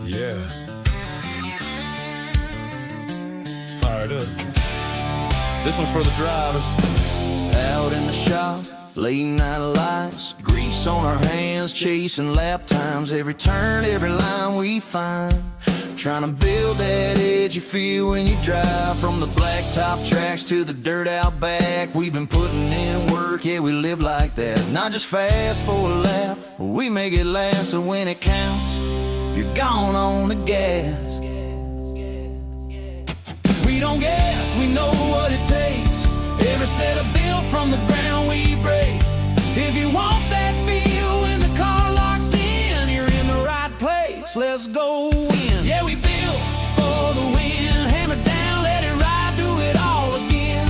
Yeah. Fired up. This one's for the drivers. Out in the shop, late night lights, grease on our hands, chasing lap times. Every turn, every line we find, trying to build that edge you feel when you drive. From the blacktop tracks to the dirt out back, we've been putting in work, yeah, we live like that. Not just fast for a lap, we make it last. So when it counts, you're gone on the gas. We don't guess, we know what it takes. Every set of bill from the ground we break. If you want that feel when the car locks in, you're in the right place. Let's go in. Yeah, we built for the win. Hammer down, let it ride, do it all again.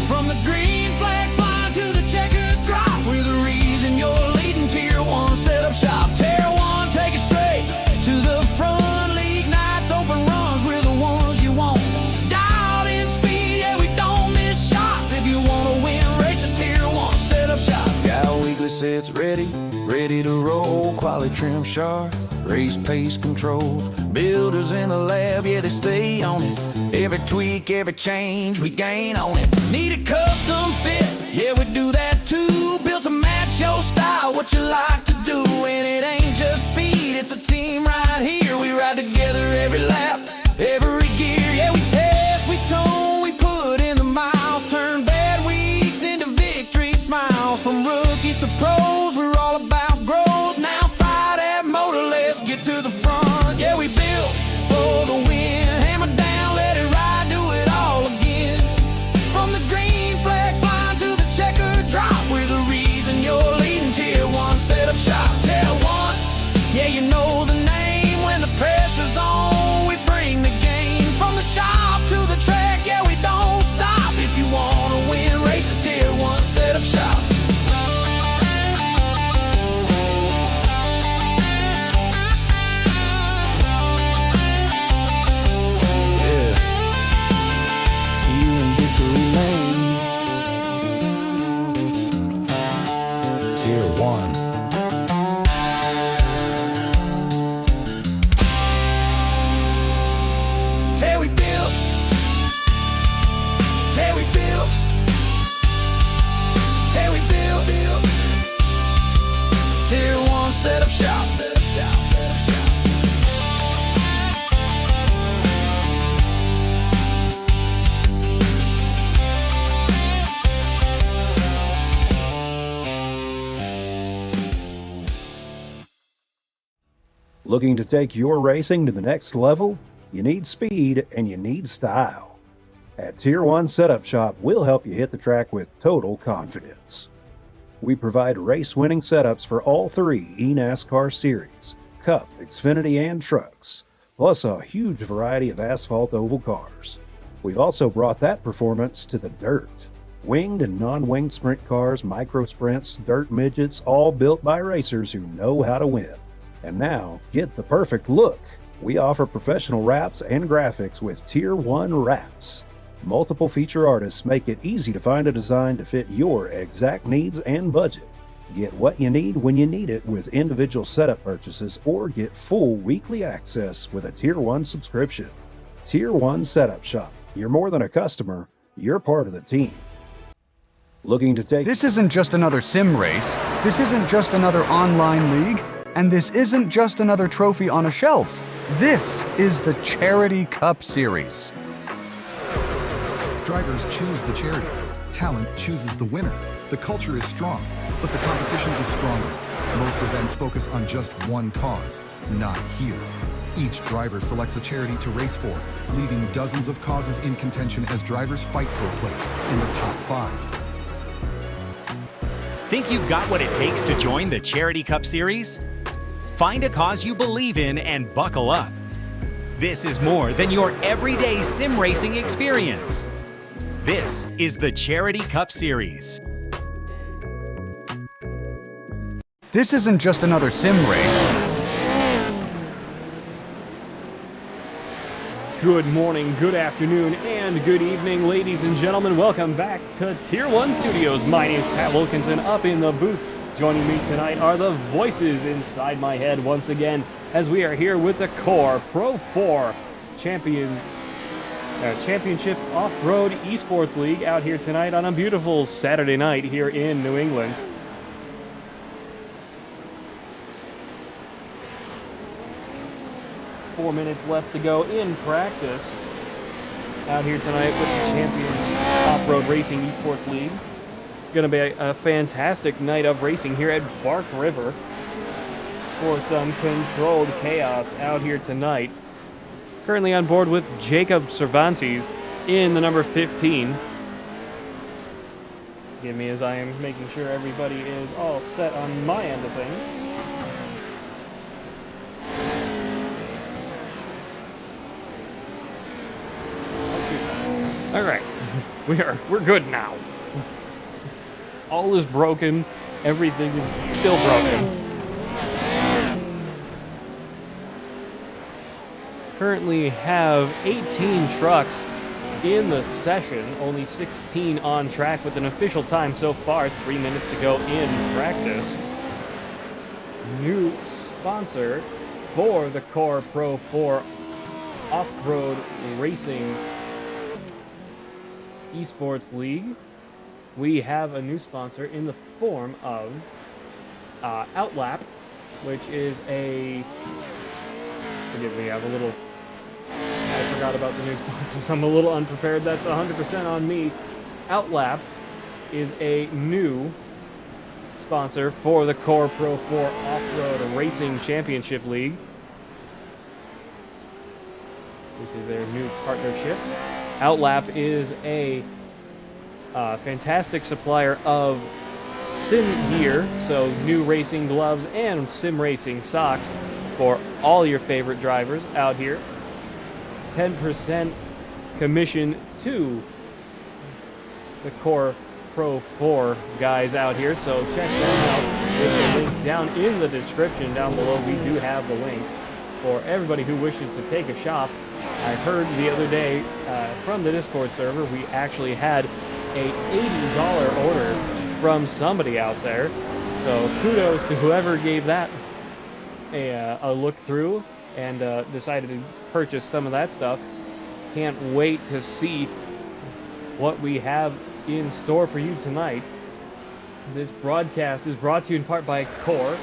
From the green flag flying to the checkered drop, we're the reason you're leading Tier 1 setup shop. Tier 1, take it straight to the front. League nights, open runs, we're the ones you want. Dialed in speed, yeah, we don't miss shots. If you wanna win races, Tier 1 setup shop. Got weekly sets ready to roll. Quality trim sharp, race pace control. Builders in the lab, yeah, they stay on it. Every tweak, every change, we gain on it. Need a custom fit, yeah, we do that too. Built to match your style, what you like to do. And it ain't just speed, it's a team right here. We ride together every lap, every gear. Yeah, we test, we tone, we put in the miles. Turn bad weeks into victory smiles. From rookies to pros, we're all about growth. Now fire that motor, let's get to the front. Yeah, we built for the win. Hammer down, let it ride, do it all again. From the green flag flying to the checkered drop, we're the reason you're leading Tier 1 setup shop. Tier 1, yeah, you know the name. When the pressure's on, we bring the game. From the shop to the track, yeah, we don't stop. If you wanna win races, Tier 1 setup shop. Yeah, see you in victory lane. Tier 1. Till we build, till we build, till we build, Tier 1 setup shop. Looking to take your racing to the next level? You need speed and you need style. At Tier 1 Setup Shop, we'll help you hit the track with total confidence. We provide race-winning setups for all three eNASCAR series, Cup, Xfinity, and trucks, plus a huge variety of asphalt oval cars. We've also brought that performance to the dirt. Winged and non-winged sprint cars, micro sprints, dirt midgets, all built by racers who know how to win. And now, get the perfect look. We offer professional wraps and graphics with Tier 1 wraps. Multiple feature artists make it easy to find a design to fit your exact needs and budget. Get what you need when you need it with individual setup purchases, or get full weekly access with a Tier 1 subscription. Tier 1 Setup Shop. You're more than a customer, you're part of the team. Looking to take... This isn't just another sim race, this isn't just another online league, and this isn't just another trophy on a shelf. This is the Charity Cup Series. Drivers choose the charity. Talent chooses the winner. The culture is strong, but the competition is stronger. Most events focus on just one cause, not here. Each driver selects a charity to race for, leaving dozens of causes in contention as drivers fight for a place in the top 5. Think you've got what it takes to join the Charity Cup Series? Find a cause you believe in and buckle up. This is more than your everyday sim racing experience. This is the Charity Cup Series. This isn't just another sim race. Good morning, good afternoon, and good evening, ladies and gentlemen. Welcome back to Tier 1 Studios. My name is Pat Wilkinson, up in the booth Joining me tonight are the voices inside my head once again, as we are here with the Core Pro-4 Championship Off-Road Esports League out here tonight on a beautiful Saturday night here in New England. Four minutes left to go in practice out here tonight with the Champions Off-Road Racing Esports League. Going to be a fantastic night of racing here at Bark River for some controlled chaos out here tonight. Currently on board with Jacob Cervantes in the number 15. Give me as I am making sure everybody is all set on my end of things. All right, we're good now. All is broken. Everything is still broken. Currently have 18 trucks in the session, only 16 on track with an official time so far, 3 minutes to go in practice. New sponsor for the Core Pro-4 Off-Road Racing Esports League. We have a new sponsor in the form of Outlap, which is a... Forgive me, I forgot about the new sponsors. I'm a little unprepared. That's 100% on me. Outlap is a new sponsor for the Core Pro-4 Off-Road Racing Championship League. This is their new partnership. Outlap is a fantastic supplier of sim gear, so new racing gloves and sim racing socks for all your favorite drivers out here. 10% commission to the Core Pro-4 guys out here, so check them out. There's a link down in the description down below. We do have the link for everybody who wishes to take a shop. I heard the other day from the Discord server, we actually had a $80 order from somebody out there. So kudos to whoever gave that a look through and decided to purchase some of that stuff. Can't wait to see what we have in store for you tonight. This broadcast is brought to you in part by Core,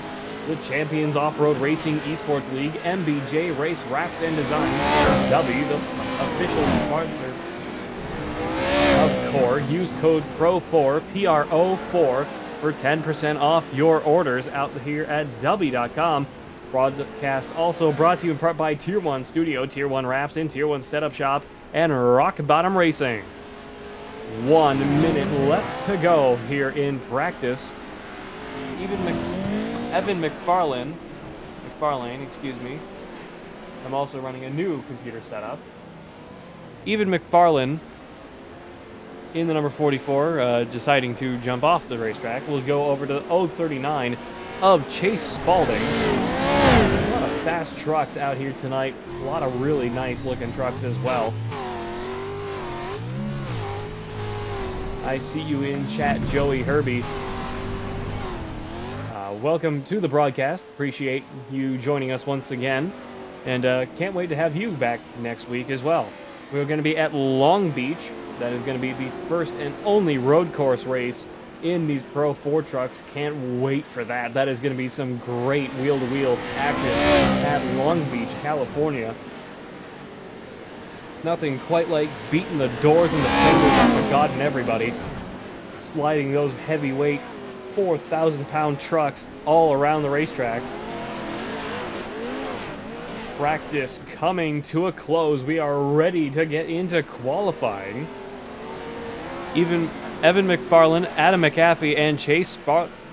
the Champions Off-Road Racing Esports League, MBJ Race Wraps and Design, W, the official sponsor of Core. Use code PRO-4, PRO-4, for 10% off your orders out here at W.com. Broadcast also brought to you in part by Tier 1 Studio, Tier 1 Wraps, and Tier 1 Setup Shop, and Rock Bottom Racing. 1 minute left to go here in practice. Evan McFarlane, excuse me. I'm also running a new computer setup. Evan McFarlane in the number 44, deciding to jump off the racetrack. We'll go over to the 039 of Chase Spalding. A lot of fast trucks out here tonight. A lot of really nice looking trucks as well. I see you in chat, Joey Herbie. Welcome to the broadcast. Appreciate you joining us once again. And can't wait to have you back next week as well. We're going to be at Long Beach. That is going to be the first and only road course race in these Pro-4 trucks. Can't wait for that. That is going to be some great wheel-to-wheel action at Long Beach, California. Nothing quite like beating the doors and the fenders off of God and everybody. Sliding those heavyweight 4,000-pound trucks all around the racetrack. Practice coming to a close. We are ready to get into qualifying. Even Evan McFarlane, Adam McAfee, and Chase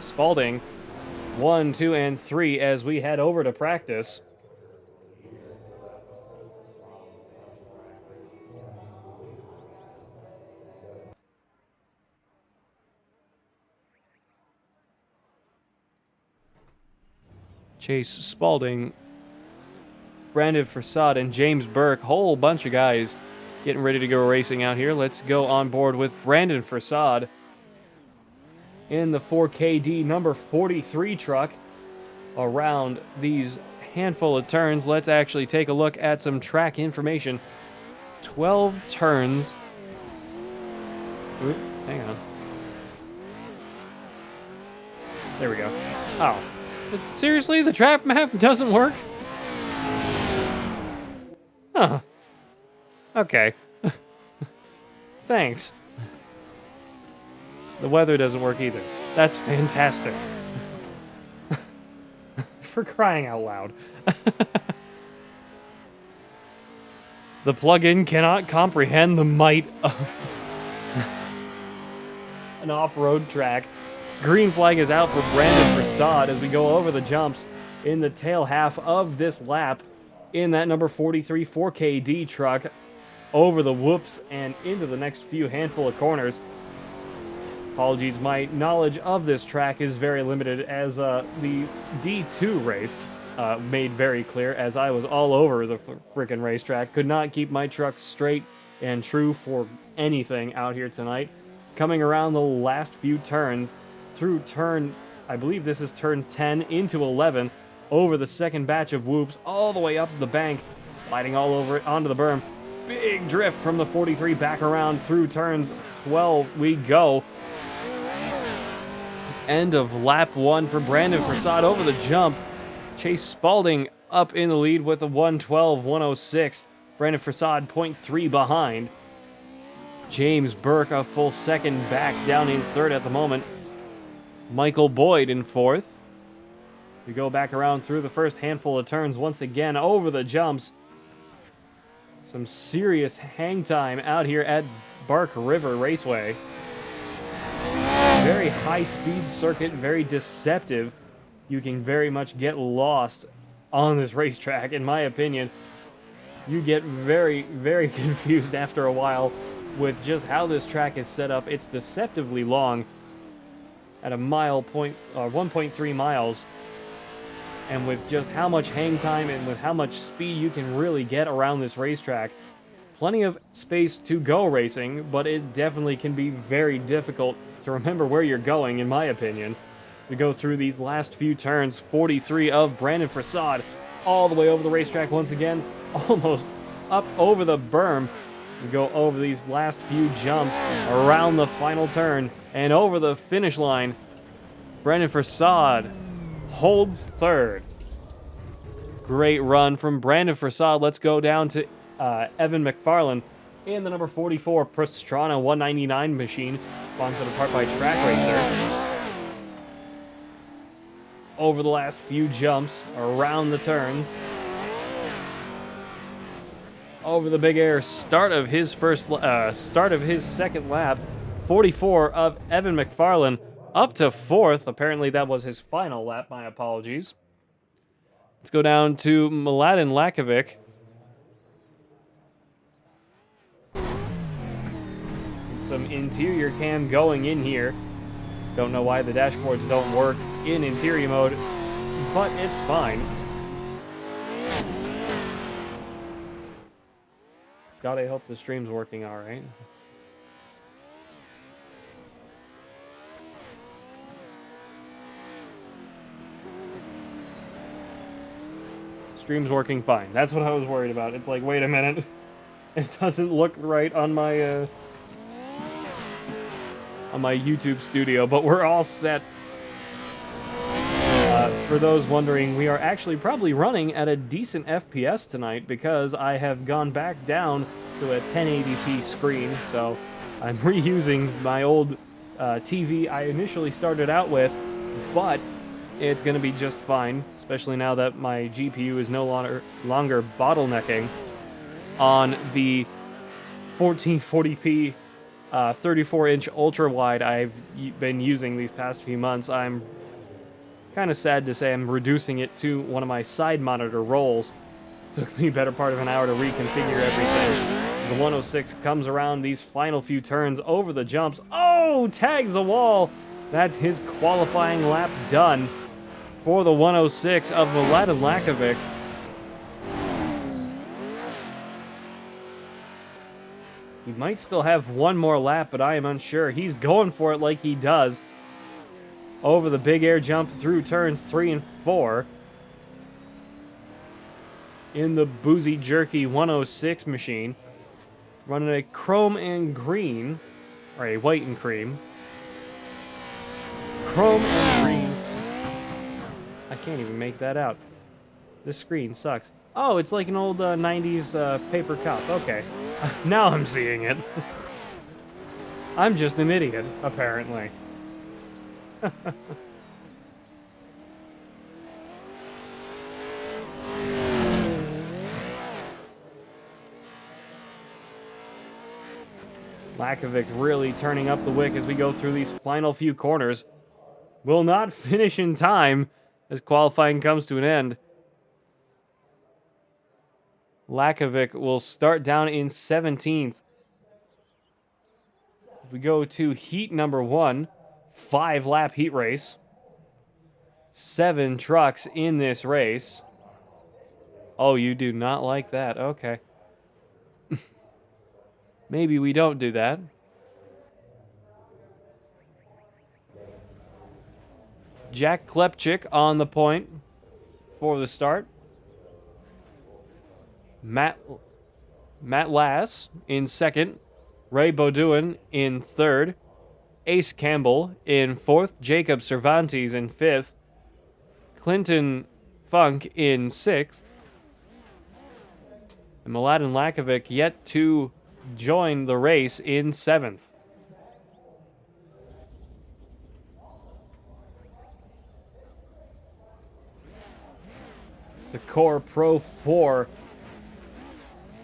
Spalding, 1, 2, and 3 as we head over to practice. Chase Spalding, Brandon Farsad, and James Burke. Whole bunch of guys getting ready to go racing out here. Let's go on board with Brandon Farsad. in the 4KD number 43 truck around these handful of turns. Let's actually take a look at some track information. 12 turns. Oop, hang on. There we go. Oh. Seriously? The track map doesn't work? Huh. Okay. Thanks. The weather doesn't work either. That's fantastic. For crying out loud. The plugin cannot comprehend the might of an off-road track. Green flag is out for Brandon Prasad as we go over the jumps in the tail half of this lap in that number 43 4KD truck over the whoops and into the next few handful of corners. Apologies, my knowledge of this track is very limited, as the D2 race made very clear, as I was all over the freaking racetrack. Could not keep my truck straight and true for anything out here tonight. Coming around the last few turns, through turns, I believe this is turn 10 into 11, over the second batch of whoops, all the way up the bank, sliding all over it onto the berm. Big drift from the 43 back around through turns 12 we go. End of lap 1 for Brandon Prasad over the jump. Chase Spalding up in the lead with a 1:12.106. Brandon Prasad 0.3 behind. James Burke a full second back, down in third at the moment. Michael Boyd in fourth. We go back around through the first handful of turns once again over the jumps. Some serious hang time out here at Bark River Raceway. Very high-speed circuit, very deceptive. You can very much get lost on this racetrack, in my opinion. You get very, very confused after a while with just how this track is set up. It's deceptively long at a 1.3 miles. And with just how much hang time and with how much speed you can really get around this racetrack. Plenty of space to go racing, but it definitely can be very difficult to remember where you're going, in my opinion. We go through these last few turns, 43 of Brandon Prasad, all the way over the racetrack once again, almost up over the berm. We go over these last few jumps, around the final turn, and over the finish line. Brandon Prasad holds third. Great run from Brandon Prasad. Let's go down to Evan McFarlane in the number 44 Pastrana 199 machine, sponsored in part by Track Racer. Over the last few jumps, around the turns, over the big air, start of his second lap, 44 of Evan McFarlane up to fourth. Apparently that was his final lap, my apologies. Let's go down to Mladen Lakovic. Some interior cam going in here. Don't know why the dashboards don't work in interior mode, but it's fine. Gotta hope the stream's working all right. Stream's working fine. That's what I was worried about. It's like, wait a minute. It doesn't look right on my YouTube studio, but we're all set. For those wondering, we are actually probably running at a decent FPS tonight because I have gone back down to a 1080p screen, so I'm reusing my old TV I initially started out with, but it's going to be just fine, especially now that my GPU is no longer bottlenecking on the 1440p 34-inch ultra-wide I've been using these past few months. I'm kind of sad to say I'm reducing it to one of my side monitor rolls. Took me a better part of an hour to reconfigure everything. The 106 comes around these final few turns over the jumps. Oh, tags the wall. That's his qualifying lap done for the 106 of Mladen Lakovic. He might still have one more lap, but I am unsure. He's going for it like he does. over the big air jump through turns 3 and 4 in the Boozy Jerky 106 machine, running a chrome and green, or a white and cream. Chrome and green. I can't even make that out. This screen sucks. Oh, it's like an old 90s paper cup. Okay. Now I'm seeing it. I'm just an idiot, apparently. Lakovic really turning up the wick as we go through these final few corners. Will not finish in time as qualifying comes to an end. Lakovic will start down in 17th. We go to heat number 1, 5-lap heat race. 7 trucks in this race. Oh, you do not like that. Okay. Maybe we don't do that. Jack Klepchik on the point for the start. Matt Lass in second. Ray Beaudoin in third. Ace Campbell in fourth. Jacob Cervantes in fifth. Clinton Funk in sixth. And Mladen Lakovic yet to join the race in seventh. The Core Pro-4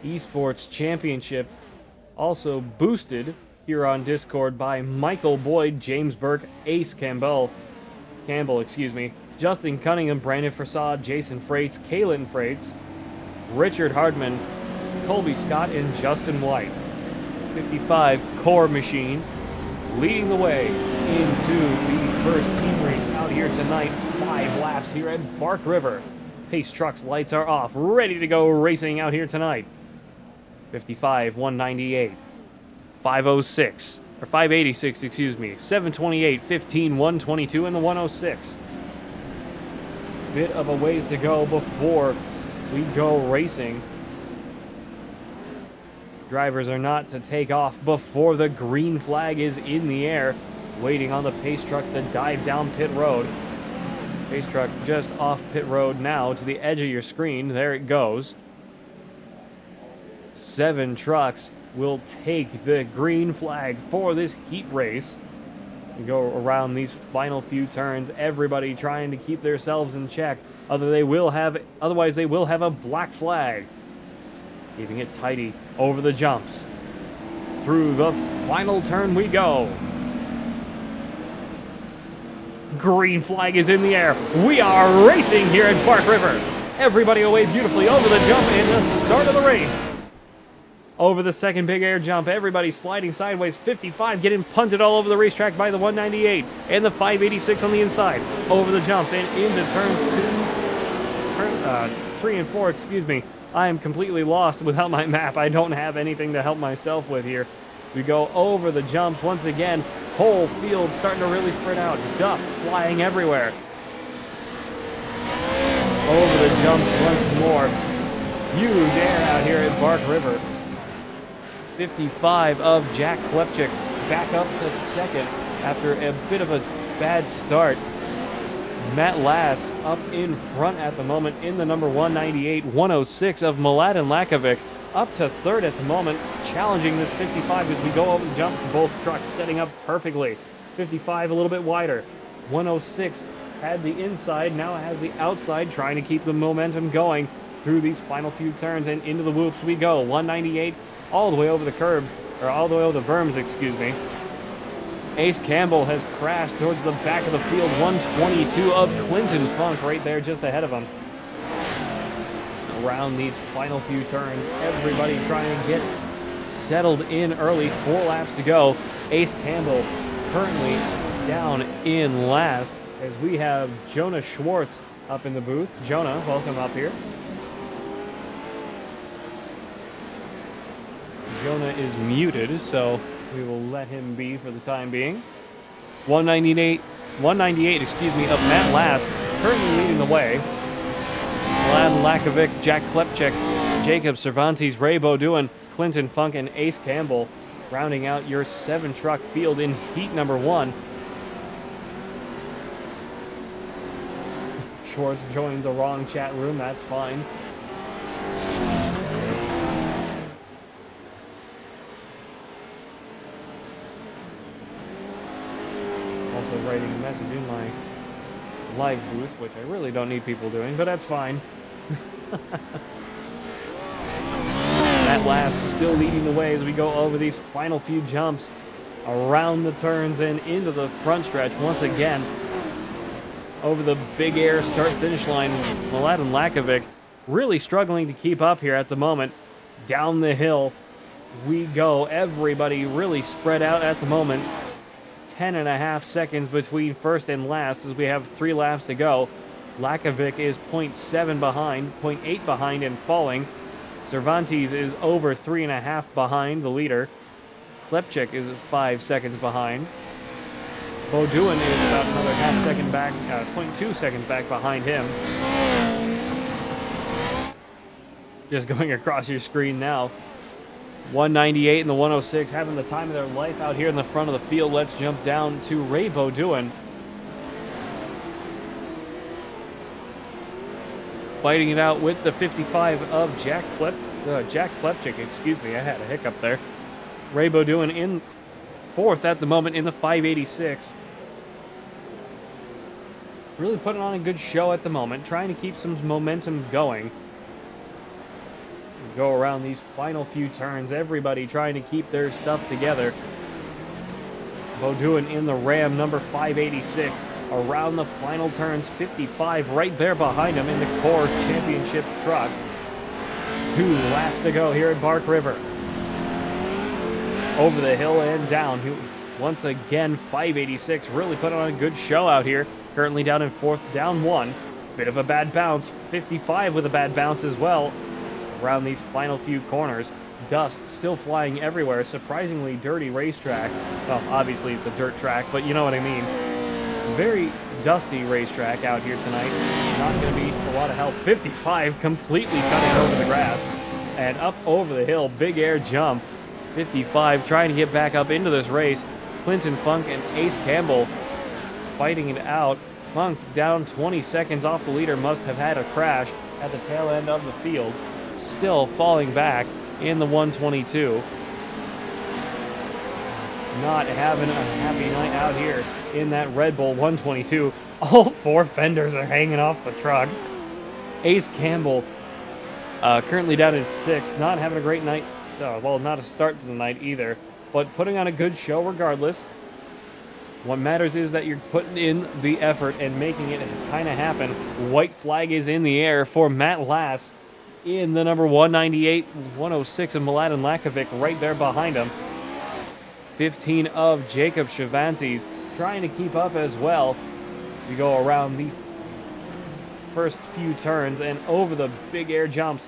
Esports Championship also boosted here on Discord by Michael Boyd, James Burke, Ace Campbell, Justin Cunningham, Brandon Farsad, Jason Freites, Kalen Freites, Richard Hardman, Colby Scott, and Justin White. 55 Core Machine leading the way into the first team race out here tonight. 5 laps here at Bark River. Pace Trucks lights are off, ready to go racing out here tonight. 55, 198, 506, or 586, excuse me, 728, 15, 122, and the 106. Bit of a ways to go before we go racing. Drivers are not to take off before the green flag is in the air, waiting on the pace truck to dive down pit road. Pace truck just off pit road now to the edge of your screen. There it goes. 7 trucks will take the green flag for this heat race. We go around these final few turns, everybody trying to keep themselves in check. Otherwise they will have a black flag. Keeping it tidy over the jumps. Through the final turn we go. Green flag is in the air. We are racing here at Bark River. Everybody away beautifully over the jump and the start of the race. Over the second big air jump, everybody sliding sideways. 55 getting punted all over the racetrack by the 198 and the 586 on the inside. Over the jumps and into turns 3 and 4, excuse me. I am completely lost without my map. I don't have anything to help myself with here. We go over the jumps once again. Whole field starting to really spread out. Dust flying everywhere. Over the jumps once more. Huge air out here at Bark River. 55 of Jack Klepchik back up to second after a bit of a bad start. Matt Lass up in front at the moment in the number 198, 106 of Mladen Lakovic up to third at the moment, challenging this 55 as we go over the jump. Both trucks setting up perfectly. 55 a little bit wider. 106 had the inside, now has the outside, trying to keep the momentum going through these final few turns and into the whoops we go. 198 all the way over the curbs, or all the way over the berms, excuse me. Ace Campbell has crashed towards the back of the field. 122 of Clinton Funk right there just ahead of him. Around these final few turns, everybody trying to get settled in early. 4 laps to go. Ace Campbell currently down in last as we have Jonah Schwartz up in the booth. Jonah, welcome up here. Jonah is muted, so we will let him be for the time being. 198 198, excuse me, of Matt Last, currently leading the way. Vlad Lakovic, Jack Klepchik, Jacob Cervantes, Ray Beaudoin, Clinton Funk, and Ace Campbell, rounding out your 7-truck field in heat number 1. Schwartz joined the wrong chat room, that's fine. Also writing a message in my live booth, which I really don't need people doing, but that's fine. That Last still leading the way as we go over these final few jumps around the turns and into the front stretch once again. Over the big air start-finish line, Mladen Lakovic really struggling to keep up here at the moment. Down the hill we go. Everybody really spread out at the moment. 10.5 seconds between first and last as we have 3 laps to go. Lakovic is 0.7 behind, 0.8 behind and falling. Cervantes is over 3.5 behind the leader. Klepchik is 5 seconds behind. Beaudoin is about another half second back, 0.2 seconds back behind him. Just going across your screen now. 198 and the 106 having the time of their life out here in the front of the field. Let's jump down to Ray Beaudoin. Fighting it out with the 55 of Jack Klepchik, excuse me, I had a hiccup there. Ray Beaudoin in 4th at the moment in the 586. Really putting on a good show at the moment, trying to keep some momentum going. Go around these final few turns, everybody trying to keep their stuff together. Beaudoin in the Ram, number 586, around the final turns, 55 right there behind him in the Core Championship truck. 2 laps to go here at Bark River. Over the hill and down. Once again, 586 really put on a good show out here. Currently down in 4th, down 1. Bit of a bad bounce. 55 with a bad bounce as well. Around these final few corners. Dust still flying everywhere. Surprisingly dirty racetrack. Well, obviously it's a dirt track, but you know what I mean. Very dusty racetrack out here tonight. Not going to be a lot of help. 55 completely cutting over the grass. And up over the hill. Big air jump. 55 trying to get back up into this race. Clinton Funk and Ace Campbell fighting it out. Funk down 20 seconds off the leader. Must have had a crash at the tail end of the field. Still falling back in the 122. Not having a happy night out here in that Red Bull 122. All 4 fenders are hanging off the truck. Ace Campbell currently down in 6th. Not having a great night. Well, not a start to the night either. But putting on a good show regardless. What matters is that you're putting in the effort and making it kind of happen. White flag is in the air for Matt Lass in the number 198, 106 of Mladen Lakovic right there behind him. 15 of Jacob Cervantes trying to keep up as well. We go around the first few turns and over the big air jumps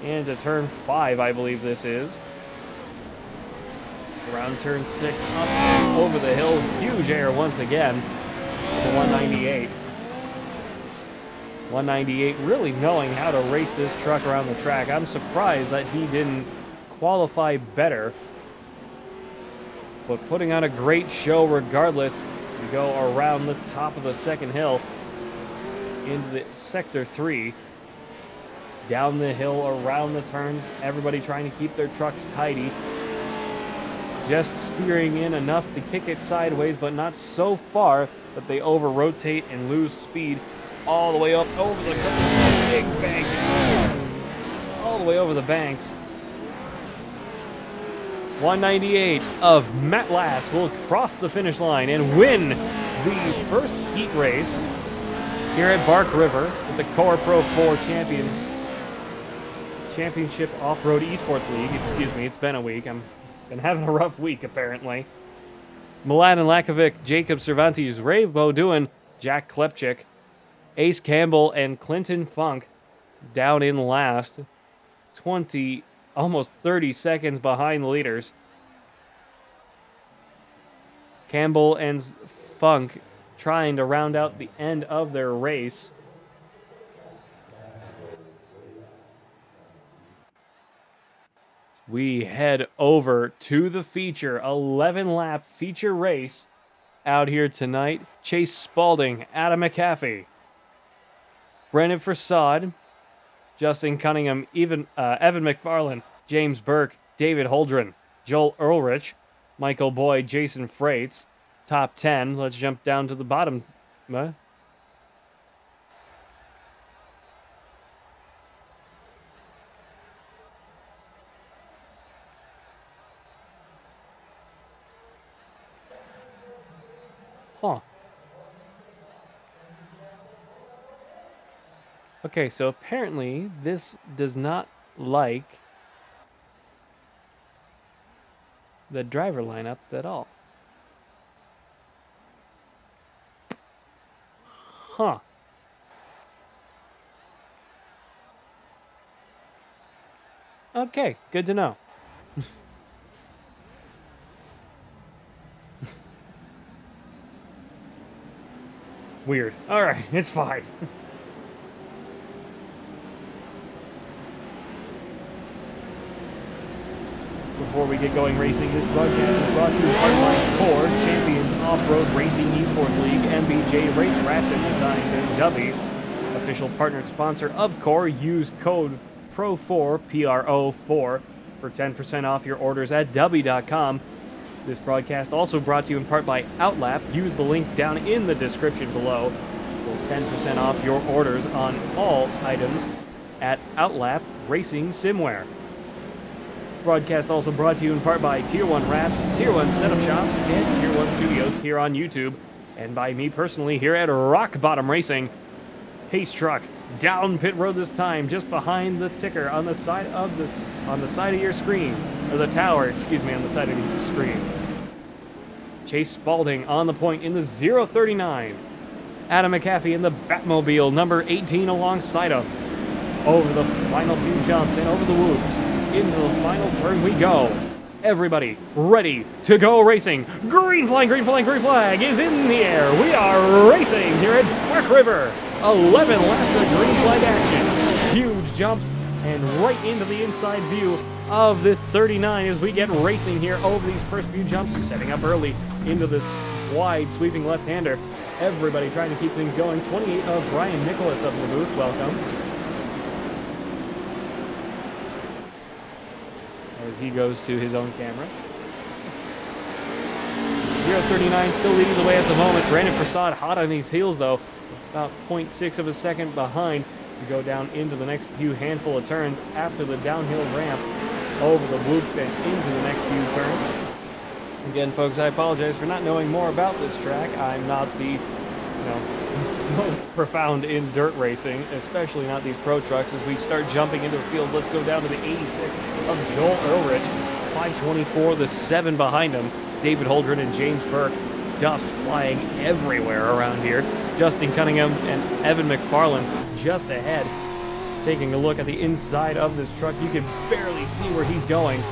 into turn 5, I believe this is. Around turn 6, up over the hill, huge air once again for 198. 198 really knowing how to race this truck around the track. I'm surprised that he didn't qualify better. But putting on a great show regardless. We go around the top of the second hill into the sector 3. Down the hill, around the turns, everybody trying to keep their trucks tidy. Just steering in enough to kick it sideways, but not so far that they over-rotate and lose speed all the way up over the big bank. All the way over the banks. 198 of Matt Lass will cross the finish line and win the first heat race here at Bark River with the Core PRO-4 Championship Off-Road Esports League. Excuse me, it's been a week. I'm been having a rough week, apparently. Mladen Lakovic, Jacob Cervantes, Ray Beaudoin, Jack Klepchik, Ace Campbell, and Clinton Funk down in last. 20, almost 30 seconds behind the leaders. Campbell and funk trying to round out the end of their race. We head over to the feature, 11-lap feature race out here tonight. Chase Spaulding, Adam McAfee, Brendan Farsad, Justin Cunningham, Evan McFarlane, James Burke, David Holdren, Joel Earlrich, Michael Boyd, Jason Freitz. Top 10. Let's jump down to the bottom. Huh. Okay, so apparently this does not like the driver lineup at all. Huh. Okay, good to know. Weird. All right, it's fine. Before we get going racing, this broadcast is brought to you by PRO-4, Champions Off-Road Racing Esports League, MBJ Race Ratchet Designed in Dubby. Official partnered sponsor of Core. Use code PRO-4, PRO-4, for 10% off your orders at Dubby.com. This broadcast also brought to you in part by Outlap. Use the link down in the description below for 10% off your orders on all items at Outlap Racing Simware. Broadcast also brought to you in part by Tier 1 Wraps, Tier 1 Setup Shops, and Tier 1 Studios here on YouTube, and by me personally here at Rock Bottom Racing. Pace truck down pit road this time, just behind the ticker on the side of your screen, or the tower, excuse me, on the side of your screen. Chase Spaulding on the point in the 039. Adam McAfee in the Batmobile number 18 alongside him. Over the final few jumps and over the whoops. Into the final turn we go. Everybody ready to go racing. Green flag is in the air. We are racing here at Park River. 11 laps of green flag action. Huge jumps and right into the inside view of the 39 as we get racing here over these first few jumps, setting up early into this wide sweeping left-hander. Everybody trying to keep things going. 28 of Brian Nicholas up in the booth. Welcome. As he goes to his own camera. 039 still leading the way at the moment. Brandon Prasad hot on his heels though. About 0.6 of a second behind. We go down into the next few handful of turns after the downhill ramp over the whoops and into the next few turns. Again, folks, I apologize for not knowing more about this track. I'm not the most profound in dirt racing, especially not these pro trucks. As we start jumping into the field, let's go down to the 86 of Joel Earlrich. 524, the 7 behind him. David Holdren and James Burke. Dust flying everywhere around here. Justin Cunningham and Evan McFarlane just ahead. Taking a look at the inside of this truck, you can barely see where he's going.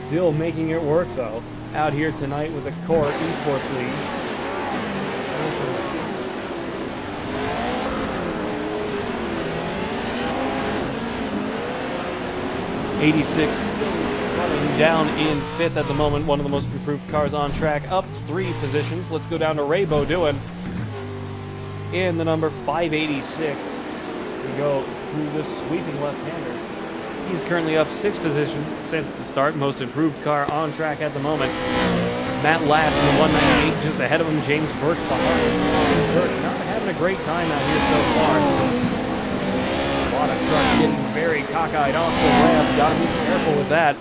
Still making it work though. Out here tonight with the Core Esports League. 86 still running down in 5th at the moment. One of the most improved cars on track, up 3 positions. Let's go down to Ray Beaudoin in the number 586. We go through the sweeping left-handers. He's currently up 6 positions since the start. Most improved car on track at the moment. Matt Lass in the 198, just ahead of him. James Burke behind. James Burke not having a great time out here so far. A lot of trucks getting very cockeyed off the ramp. Gotta be careful with that.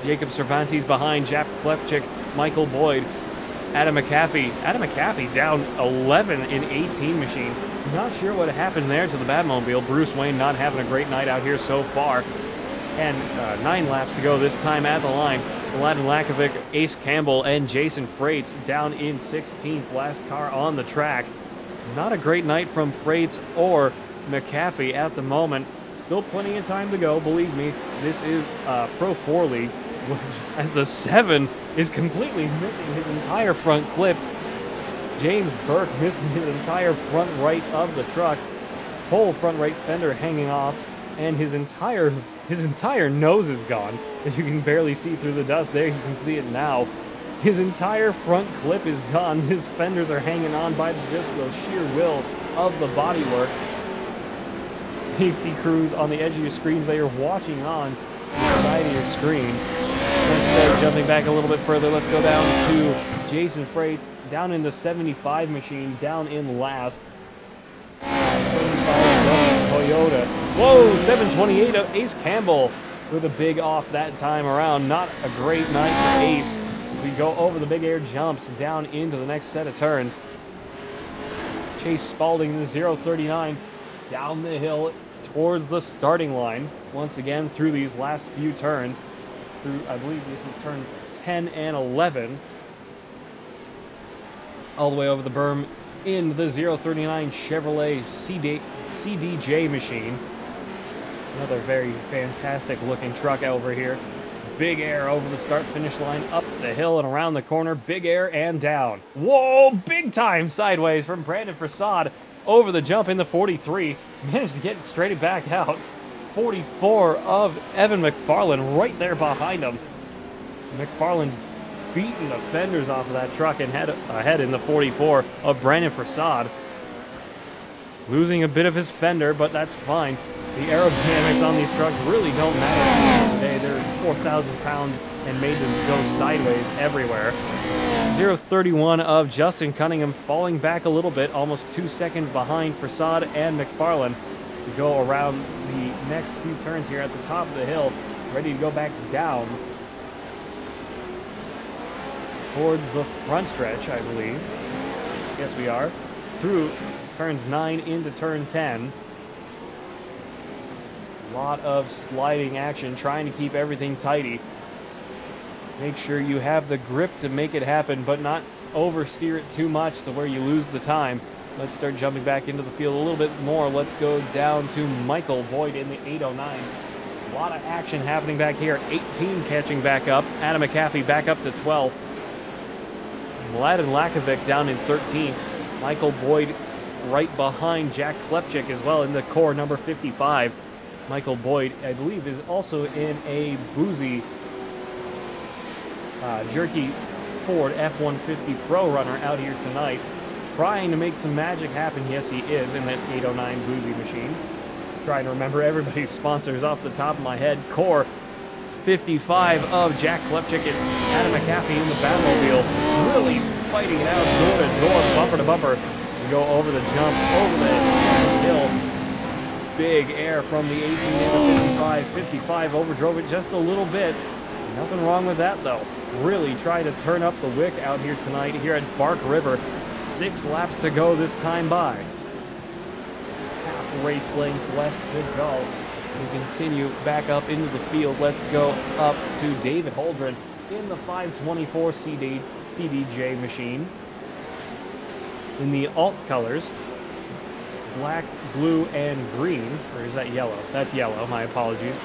Jacob Cervantes behind. Jack Klepchik, Michael Boyd, Adam McAfee. Adam McAfee down 11 in 18 machine. Not sure what happened there to the Batmobile. Bruce Wayne not having a great night out here so far. And 9 laps to go this time at the line. Aladdin Lakovic, Ace Campbell, and Jason Freitz down in 16th. Last car on the track. Not a great night from Freitz or McAfee at the moment. Still plenty of time to go. Believe me, this is Pro-4 League. as the 7 is completely missing his entire front clip. James Burke missing his entire front right of the truck. Whole front right fender hanging off, and his entire nose is gone. As you can barely see through the dust there, you can see it now. His entire front clip is gone. His fenders are hanging on by just the sheer will of the bodywork. Safety crews on the edge of your screens that you're watching on the side of your screen. Let's start jumping back a little bit further. Let's go down to Jason Freight's down in the 75 machine, down in last. Toyota. Whoa, 728 of Ace Campbell with a big off that time around. Not a great night for Ace. We go over the big air jumps down into the next set of turns. Chase Spalding, the 039, down the hill towards the starting line. Once again through these last few turns. Through, I believe this is turn 10 and 11. All the way over the berm in the 039 Chevrolet CDJ machine. Another very fantastic looking truck over here. Big air over the start-finish line, up the hill and around the corner. Big air and down. Whoa, big time sideways from Brandon Facade over the jump in the 43. Managed to get it straight back out. 44 of Evan McFarland right there behind him. McFarland beating the fenders off of that truck and head ahead in the 44 of Brandon Facade. Losing a bit of his fender, but that's fine. The aerodynamics on these trucks really don't matter today. They're 4,000 pounds and made them go sideways everywhere. 031 of Justin Cunningham falling back a little bit, almost 2 seconds behind Facade and McFarland. To go around the next few turns here at the top of the hill, ready to go back down towards the front stretch, I believe. Yes, we are. Through turns 9 into turn 10. A lot of sliding action, trying to keep everything tidy. Make sure you have the grip to make it happen, but not oversteer it too much to where you lose the time. Let's start jumping back into the field a little bit more. Let's go down to Michael Boyd in the 809. A lot of action happening back here. 18 catching back up. Adam McAfee back up to 12. Mladen Lakovic down in 13th. Michael Boyd right behind Jack Klepchik as well in the core number 55. Michael Boyd, I believe, is also in a Boozy Jerky Ford F-150 Pro runner out here tonight. Trying to make some magic happen. Yes, he is in that 809 Boozy machine. Trying to remember everybody's sponsors off the top of my head. Core 55 of Jack Klepchik and Adam McAfee in the Batmobile. Really fighting it out door to door, bumper to bumper. We go over the jump, over the hill. Big air from the 18 into 55. 55 overdrove it just a little bit. Nothing wrong with that though. Really trying to turn up the wick out here tonight here at Bark River. 6 laps to go this time by. Half race length left to go. We continue back up into the field. Let's go up to David Holdren in the 524 CDJ machine. In the alt colors, black, blue, and green. Or is that yellow? That's yellow. My apologies.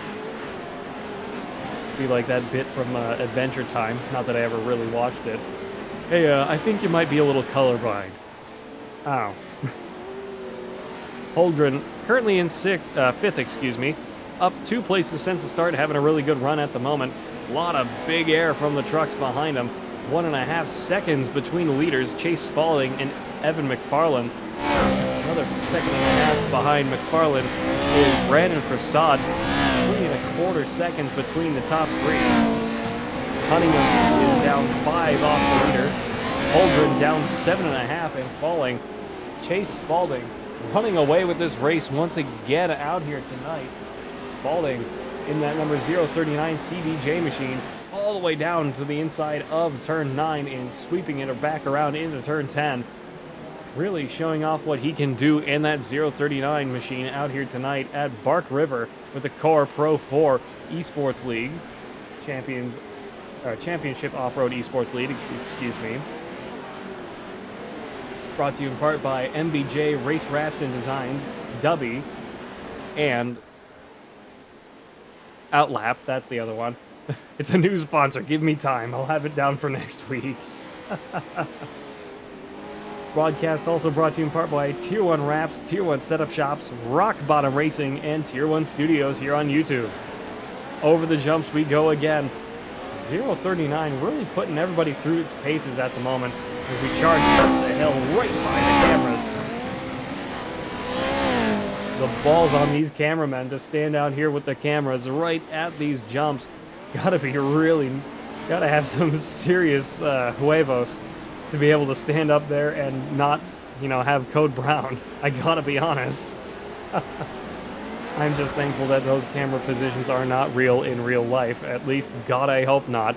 Be like that bit from Adventure Time. Not that I ever really watched it. Hey, I think you might be a little colorblind. Ow. Holdren currently in 5th, up 2 places since the start, having a really good run at the moment. A lot of big air from the trucks behind him. 1.5 seconds between the leaders, Chase Spalding and Evan McFarland. Another 1.5 seconds behind McFarland is Brandon Facade. 3.25 seconds between the top 3. Cunningham is down 5 off the leader. Holdren down 7.5 and falling. Chase Spalding running away with this race once again out here tonight. Spalding in that number 039 CDJ machine all the way down to the inside of turn 9 and sweeping it back around into turn 10. Really showing off what he can do in that 039 machine out here tonight at Bark River with the Core Pro-4 Esports League Championship Off-Road Esports League, excuse me. Brought to you in part by MBJ Race Wraps and Designs, Dubby, and Outlap, that's the other one. It's a new sponsor. Give me time. I'll have it down for next week. Broadcast also brought to you in part by Tier 1 Wraps, Tier 1 Setup Shops, Rock Bottom Racing, and Tier 1 Studios here on YouTube. Over the jumps we go again. 039 really putting everybody through its paces at the moment as we charge up the hill right by the cameras. The balls on these cameramen to stand out here with the cameras right at these jumps. Gotta have some serious huevos to be able to stand up there and not, have Code Brown. I gotta be honest. I'm just thankful that those camera positions are not real in real life. At least, God, I hope not.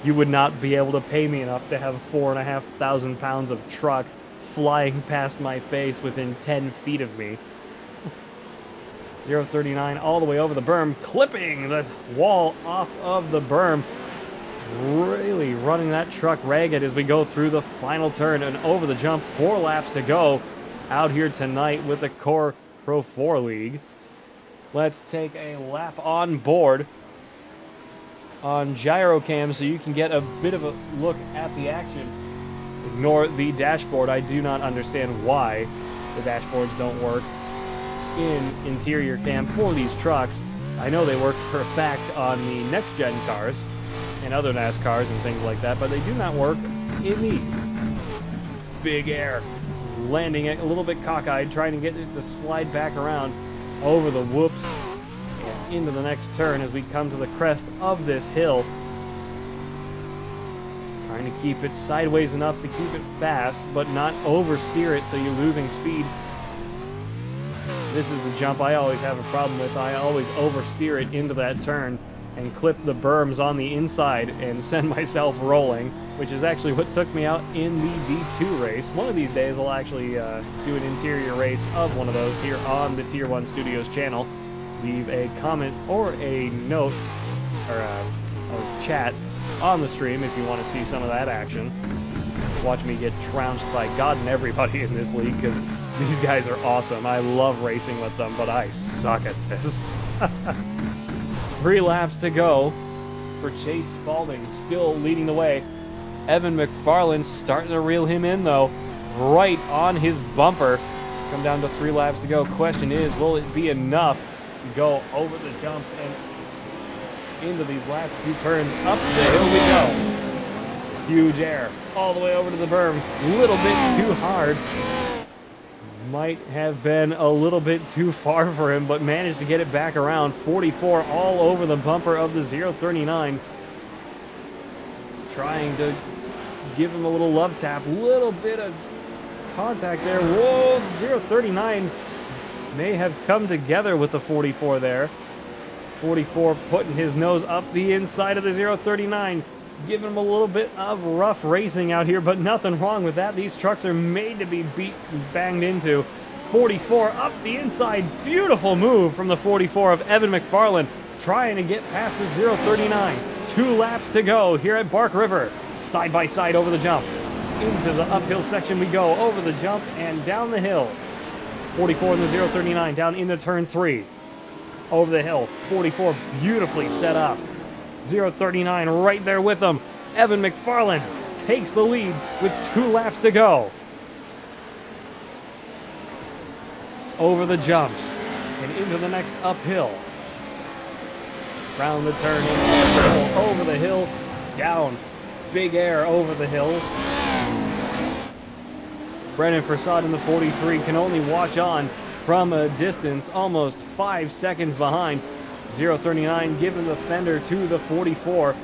You would not be able to pay me enough to have 4,500 pounds of truck flying past my face within 10 feet of me. 039 all the way over the berm, clipping the wall off of the berm. Really running that truck ragged as we go through the final turn and over the jump. 4 laps to go out here tonight with the Core Pro 4 League. Let's take a lap on board on gyrocam so you can get a bit of a look at the action. Ignore the dashboard. I do not understand why the dashboards don't work in interior cam for these trucks. I know they work for a fact on the next-gen cars and other NASCARs and things like that, but they do not work in these. Big air. Landing it a little bit cockeyed, trying to get it to slide back around over the whoops and into the next turn as we come to the crest of this hill. Trying to keep it sideways enough to keep it fast, but not oversteer it so you're losing speed. This is the jump I always have a problem with. I always oversteer it into that turn and clip the berms on the inside and send myself rolling, which is actually what took me out in the D2 race. One of these days I'll actually do an interior race of one of those here on the Tier 1 Studios channel. Leave a comment or a note or a chat on the stream if you want to see some of that action. Watch me get trounced by God and everybody in this league, because these guys are awesome. I love racing with them, but I suck at this. 3 laps to go for Chase Spalding, still leading the way. Evan McFarland starting to reel him in, though, right on his bumper. Come down to 3 laps to go. Question is, will it be enough to go over the jumps and into these last few turns? Up the hill we go. Huge air all the way over to the berm. A little bit too hard. Might have been a little bit too far for him, but managed to get it back around. 44 all over the bumper of the 039. Trying to give him a little love tap. Little bit of contact there. Whoa, 039 may have come together with the 44 there. 44 putting his nose up the inside of the 039. Giving him a little bit of rough racing out here, but nothing wrong with that. These trucks are made to be beat and banged into. 44 up the inside. Beautiful move from the 44 of Evan McFarland, trying to get past the 039. 2 laps to go here at Bark River. Side by side over the jump. Into the uphill section we go, over the jump and down the hill. 44 in the 039 down into turn 3. Over the hill. 44 beautifully set up. 039 right there with them. Evan McFarland takes the lead with 2 laps to go. Over the jumps and into the next uphill. Round the turn, over the hill, down. Big air over the hill. Brennan Prasad in the 43 can only watch on from a distance, almost 5 seconds behind. 039 giving the fender to the 44.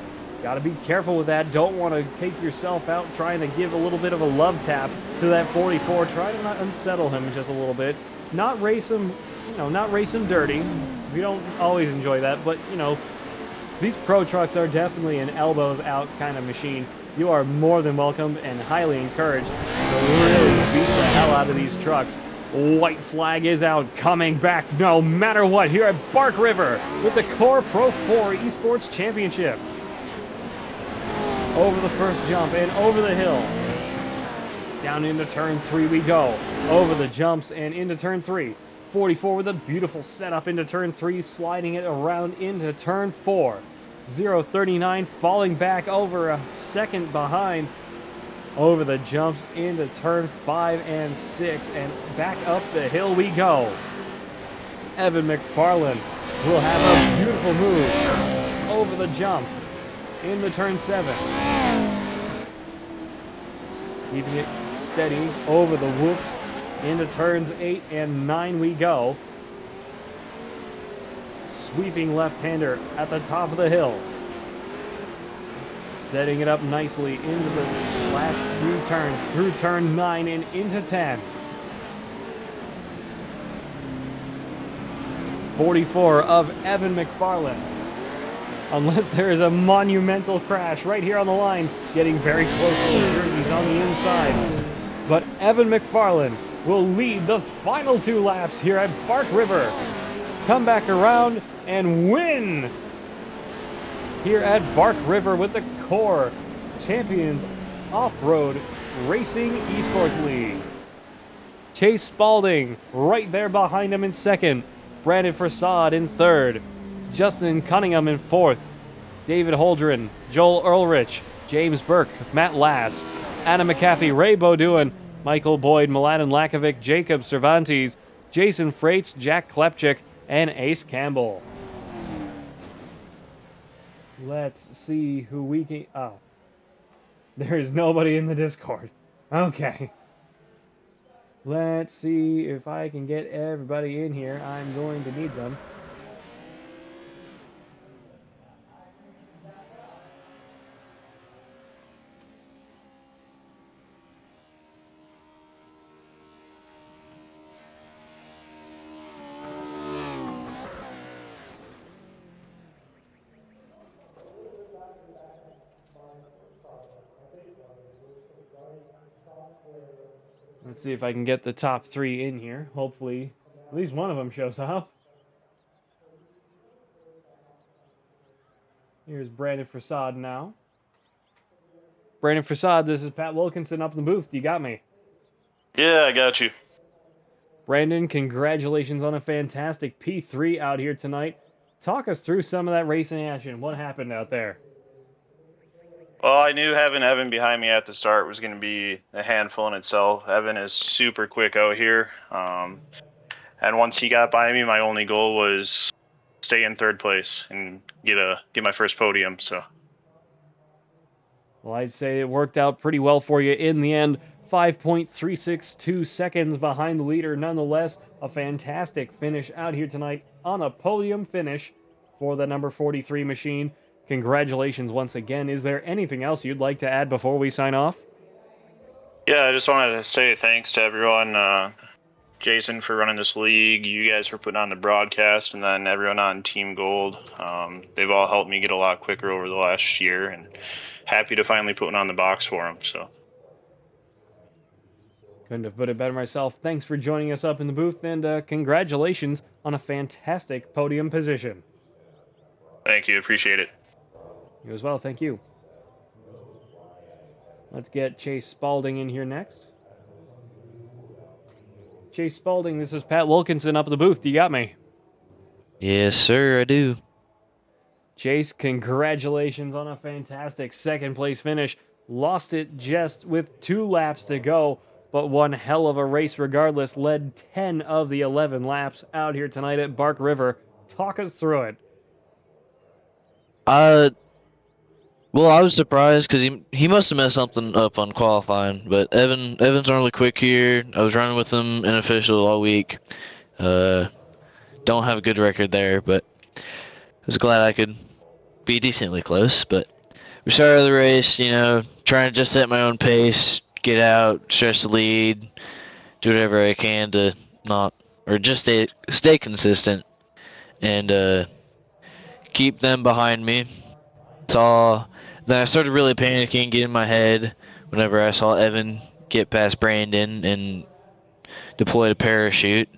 Got to be careful with that. Don't want to take yourself out trying to give a little bit of a love tap to that 44. Try to not unsettle him just a little bit. Not race him, not race him dirty. We don't always enjoy that, but, these pro trucks are definitely an elbows out kind of machine. You are more than welcome and highly encouraged to really beat the hell out of these trucks. White flag is out, coming back no matter what here at Bark River with the Core Pro 4 Esports Championship. Over the first jump and over the hill. Down into turn 3 we go. Over the jumps and into turn 3. 44 with a beautiful setup into turn 3, sliding it around into turn 4. 0:39, falling back over a second behind over the jumps into turn 5 and 6, and back up the hill we go. Evan McFarland will have a beautiful move over the jump into turn 7. Keeping it steady over the whoops into turns 8 and 9 we go. Sweeping left-hander at the top of the hill. Setting it up nicely into the last few turns through turn 9 and into 10. 44 of Evan McFarland. Unless there is a monumental crash right here on the line, getting very close to the jerseys on the inside. But Evan McFarland will lead the final 2 laps here at Bark River. Come back around and win here at Bark River with the Core Champions Off-Road Racing Esports League. Chase Spalding right there behind him in second. Brandon Farsad in third. Justin Cunningham in fourth. David Holdren, Joel Earlrich, James Burke, Matt Lass, Anna McAfee, Ray Beaudoin, Michael Boyd, Mladen Lakovic, Jacob Cervantes, Jason Freitz, Jack Klepchik, and Ace Campbell. Let's see who we can... Oh. There is nobody in the Discord. Okay. Let's see if I can get everybody in here. I'm going to need them. Let's see if I can get the top 3 in here. Hopefully, at least one of them shows up. Here's Brandon Farsad now. Brandon Farsad, this is Pat Wilkinson up in the booth. You got me? Yeah, I got you. Brandon, congratulations on a fantastic P3 out here tonight. Talk us through some of that racing action. What happened out there? Well, I knew having Evan behind me at the start was going to be a handful in itself. Evan is super quick out here. And once he got by me, my only goal was stay in third place and get my first podium. So, well, I'd say it worked out pretty well for you in the end. 5.362 seconds behind the leader. Nonetheless, a fantastic finish out here tonight on a podium finish for the number 43 machine. Congratulations once again. Is there anything else you'd like to add before we sign off? yeah, I just wanted to say thanks to everyone. Jason for running this league, you guys for putting on the broadcast, and then everyone on Team Gold. They've all helped me get a lot quicker over the last year, and happy to finally put one on the box for them. So, Couldn't have put it better myself. Thanks for joining us up in the booth, and congratulations on a fantastic podium position. thank you, appreciate it. You as well, thank you. Let's get Chase Spalding in here next. Chase Spalding, this is Pat Wilkinson up at the booth. You got me? Yes, sir, I do. Chase, congratulations on a fantastic second place finish. Lost it just with 2 laps to go, but one hell of a race regardless. Led 10 of the 11 laps out here tonight at Bark River. Talk us through it. Well, I was surprised because he must have messed something up on qualifying. But Evan's really quick here. I was running with him in official all week. Don't have a good record there, but I was glad I could be decently close. But we started the race, trying to just set my own pace, get out, stretch the lead, do whatever I can to just stay consistent and keep them behind me. Then I started really panicking, getting in my head whenever I saw Evan get past Brandon and deploy the parachute.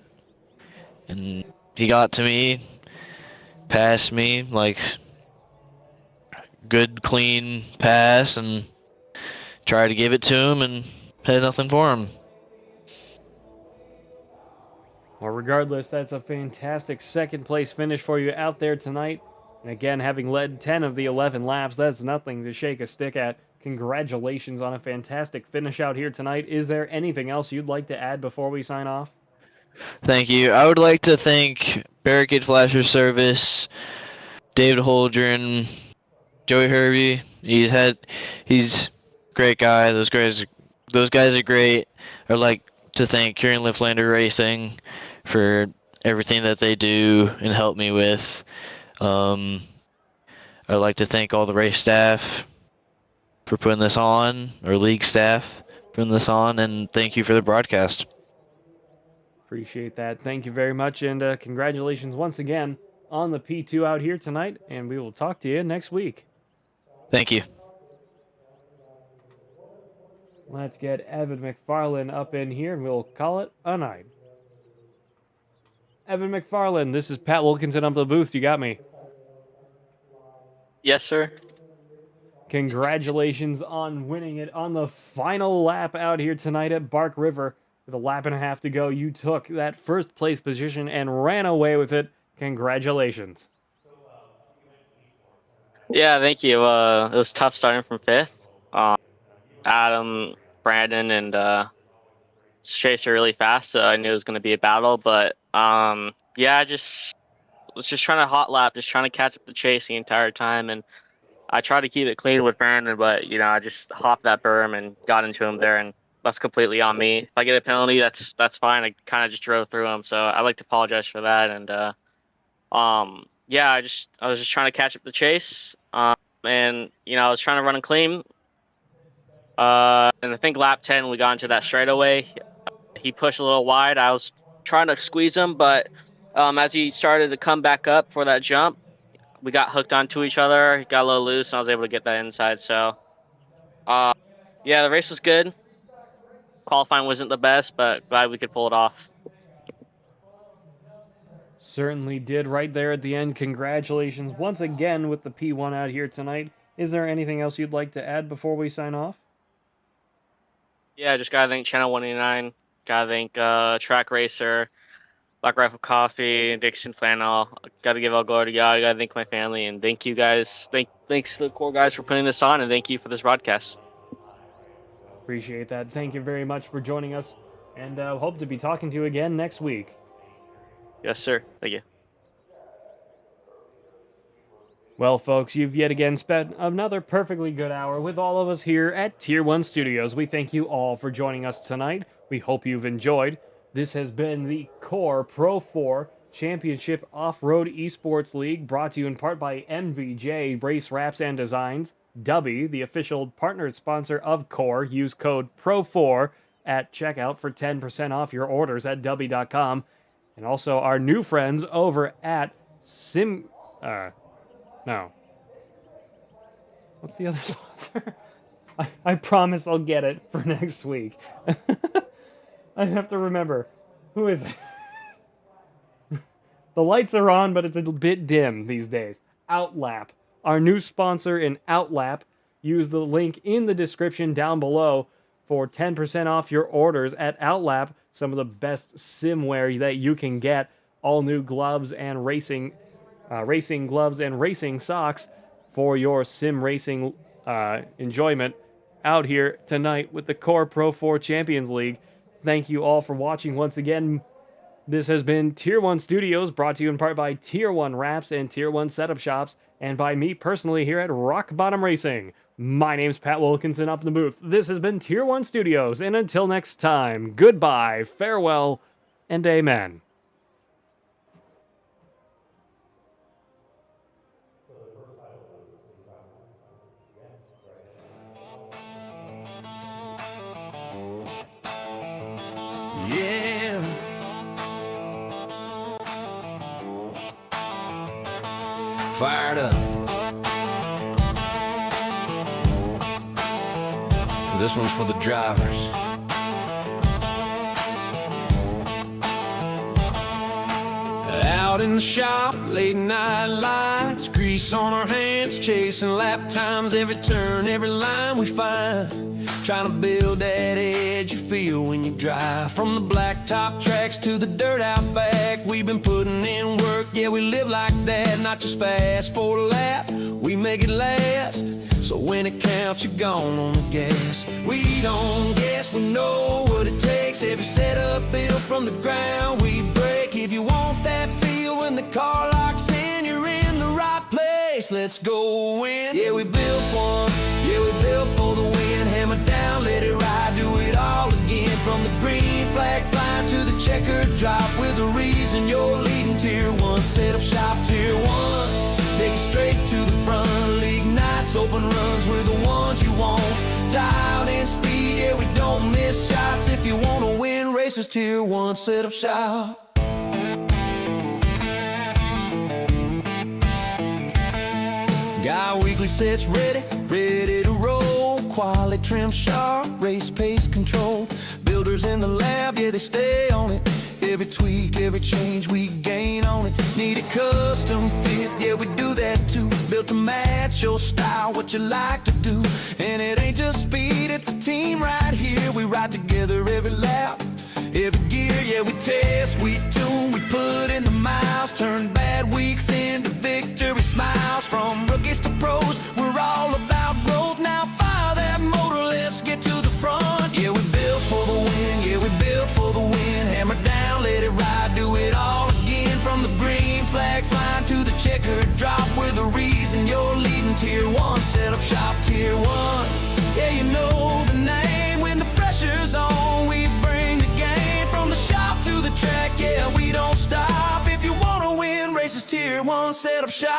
And he got to me, passed me, like good clean pass, and tried to give it to him and had nothing for him. Well, regardless, that's a fantastic second place finish for you out there tonight. And again, having led 10 of the 11 laps, that's nothing to shake a stick at. Congratulations on a fantastic finish out here tonight. Is there anything else you'd like to add before we sign off? Thank you. I would like to thank Barricade Flasher Service, David Holdren, Joey Hervey. He's a great guy. Those guys are great. I'd like to thank Kieran Liftlander Racing for everything that they do and help me with. I'd like to thank all the race staff for putting this on, or league staff putting this on, and thank you for the broadcast. Appreciate that. Thank you very much, and congratulations once again on the P2 out here tonight, and we will talk to you next week. Thank you. Let's get Evan McFarlane up in here, and we'll call it a night. Evan McFarlane, this is Pat Wilkinson up the booth. You got me. Yes, sir. Congratulations on winning it on the final lap out here tonight at Bark River. With a lap and a half to go, you took that first place position and ran away with it. Congratulations. Yeah, thank you. It was tough starting from fifth. Adam, Brandon, and Chase are really fast, so I knew it was going to be a battle. But yeah, I was just trying to hot lap, just trying to catch up the Chase the entire time. And I tried to keep it clean with Brandon, but I just hopped that berm and got into him there, and that's completely on me. If I get a penalty, that's fine. I kind of just drove through him, so I'd like to apologize for that. And yeah, I was just trying to catch up the Chase, and I was trying to run him clean. And I think lap 10 we got into that straightaway. He pushed a little wide. I was trying to squeeze him, but as he started to come back up for that jump, we got hooked onto each other. He got a little loose, and I was able to get that inside. So, yeah, the race was good. Qualifying wasn't the best, but glad we could pull it off. Certainly did right there at the end. Congratulations once again with the P1 out here tonight. Is there anything else you'd like to add before we sign off? Yeah, just gotta thank Channel 189. Gotta thank Track Racer, Black Rifle Coffee, Dixon Flannel. Gotta give all glory to God. Gotta thank my family, and thank you guys. Thanks to the core guys for putting this on, and thank you for this broadcast. Appreciate that. Thank you very much for joining us, and hope to be talking to you again next week. Yes, sir. Thank you. Well, folks, you've yet again spent another perfectly good hour with all of us here at Tier 1 Studios. We thank you all for joining us tonight. We hope you've enjoyed. This has been the Core Pro-4 Championship Off-Road Esports League, brought to you in part by MVJ Race Wraps and Designs. Dubby, the official partnered sponsor of Core. Use code PRO-4 at checkout for 10% off your orders at dubby.com. And also our new friends over at No. What's the other sponsor? I promise I'll get it for next week. I have to remember. Who is it? The lights are on, but it's a bit dim these days. Outlap. Our new sponsor in Outlap. Use the link in the description down below for 10% off your orders at Outlap. Some of the best simware that you can get. All new gloves and racing gloves and racing socks for your sim racing enjoyment out here tonight with the Core Pro-4 Champions League. Thank you all for watching once again. This has been Tier 1 Studios, brought to you in part by Tier 1 Wraps and Tier 1 Setup Shops, and by me personally here at Rock Bottom Racing. My name's Pat Wilkinson up in the booth. This has been Tier 1 Studios, and until next time, goodbye, farewell, and amen. Yeah. Fired up. This one's for the drivers. Out in the shop, late night lights, grease on our hands, chasing lap times, every turn, every line we find. Trying to build that edge you feel when you drive. From the blacktop tracks to the dirt out back, we've been putting in work, Yeah, we live like that, not just fast for a lap. We make it last, so when it counts, you're gone on the gas. We don't guess, we know what it takes. Every setup built from the ground we break. If you want that feel when the car locks in, you're in the right place. Let's go win. Yeah, we built one. Yeah, we built for the win. Hammer down, let it ride, do it all again. From the green flag flying to the checkered drop, with a reason you're leading tier 1. Set up shop tier 1. Take it straight to the front. League nights, open runs with the ones you want. Dialed in speed, yeah, we don't miss shots. If you wanna win races, tier 1, set up shop. Got weekly sets ready, ready to roll. Quality trim sharp, race pace control. Builders in the lab, yeah, they stay on it. Every tweak, every change, we gain on it. Need a custom fit, yeah, we do that too. Built to match your style, what you like to do. And it ain't just speed, it's a team right here. We ride together every lap, every gear, yeah, we test, we tune, we put in the miles. Turn bad weeks into victory smiles. From rookies to pros, we're all about growth. Now fire that motor, let's get to the front. Yeah, we built for the win, yeah, we built for the win. Hammer down, let it ride, do it all again. From the green flag flying to the checkered drop, we're the reason you're leading tier 1. Set up shop tier 1. Yeah, you know the name. When the pressure's on, we bring the game. From the shop to the track, yeah, we don't stop. If you wanna win races, tier 1, set up shop.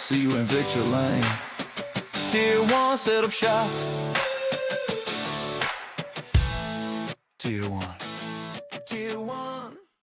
See you in Victor Lane. Tier 1, set up shop. Tier 1. Tier 1.